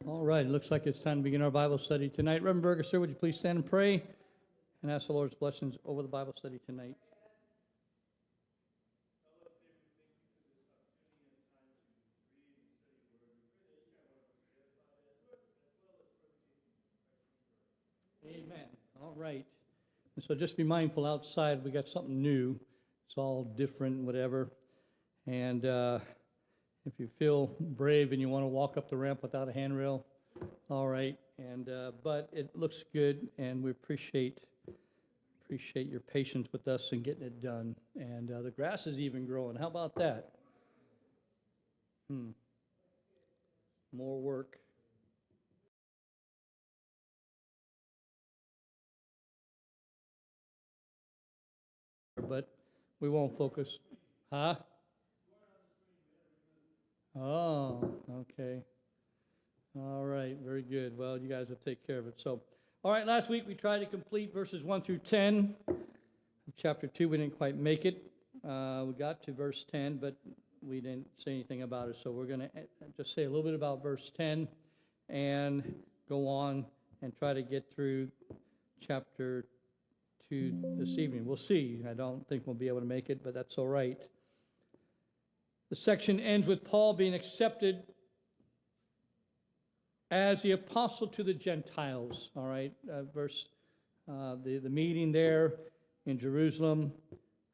All right, it looks like it's time to begin our Bible study tonight. Reverend Berger, sir, would you please stand and pray and ask the Lord's blessings over the Bible study tonight? Amen. All right. And so just be mindful outside, we got something new. It's all different, whatever. And if you feel brave and you want to walk up the ramp without a handrail, all right. And but it looks good, and we appreciate your patience with us and getting it done. And the grass is even growing. How about that? More work. But we won't focus. Huh? Oh, okay. All right, very good. Well, you guys will take care of it. So, all right, last week we tried to complete verses 1 through 10 of chapter 2. We didn't quite make it. We got to verse 10, but we didn't say anything about it. So we're going to just say a little bit about verse 10 and go on and try to get through chapter 2 this evening. We'll see. I don't think we'll be able to make it, but that's all right. The section ends with Paul being accepted as the apostle to the Gentiles. All right, the meeting there in Jerusalem,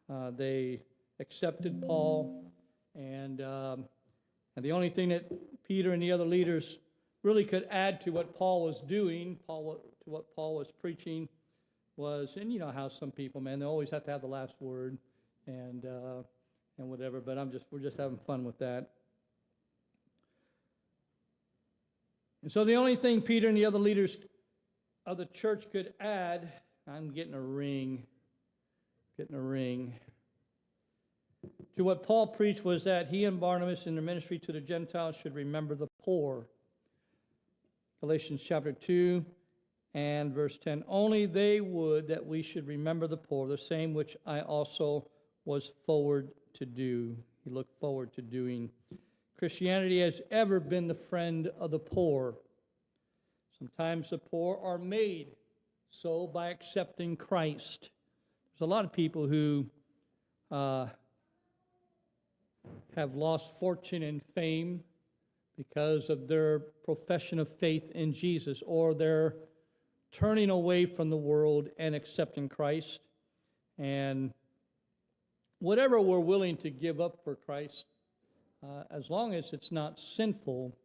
they accepted Paul, and the only thing that Peter and the other leaders really could add to what Paul was doing, to what Paul was preaching, was, and you know how some people, man, they always have to have the last word, and whatever. But we're just having fun with that. And so the only thing Peter and the other leaders of the church could add, I'm getting a ring, to what Paul preached was that he and Barnabas in their ministry to the Gentiles should remember the poor. Galatians chapter 2 and verse 10, only they would that we should remember the poor, the same which I also was forward to do. He looked forward to doing. Christianity has ever been the friend of the poor. Sometimes the poor are made so by accepting Christ. There's a lot of people who have lost fortune and fame because of their profession of faith in Jesus, or their turning away from the world and accepting Christ. And whatever we're willing to give up for Christ, as long as it's not sinful,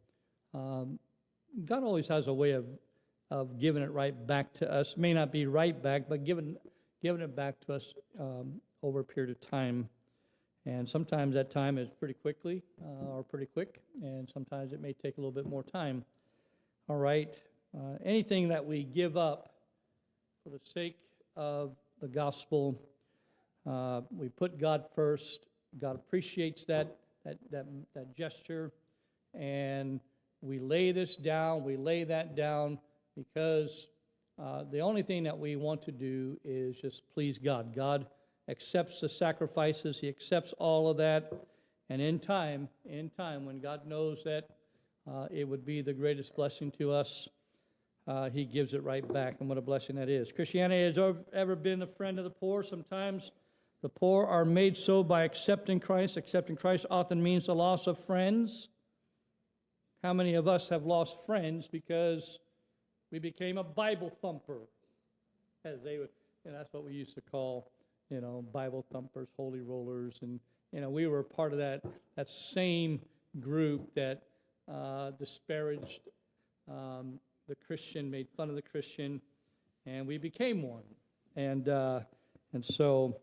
God always has a way of giving it right back to us. May not be right back, but giving it back to us over a period of time. And sometimes that time is pretty quickly or pretty quick, and sometimes it may take a little bit more time. All right. Anything that we give up for the sake of the gospel, we put God first. God appreciates that gesture, and we lay that down because the only thing that we want to do is just please God. God accepts the sacrifices. He accepts all of that, and in time, when God knows that it would be the greatest blessing to us, He gives it right back, and what a blessing that is. Christianity has ever been the friend of the poor. Sometimes the poor are made so by accepting Christ. Accepting Christ often means the loss of friends. How many of us have lost friends because we became a Bible thumper? As they would, that's what we used to call, Bible thumpers, holy rollers, and we were part of that same group that disparaged the Christian, made fun of the Christian, and we became one, and so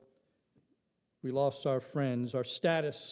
we lost our friends. Our status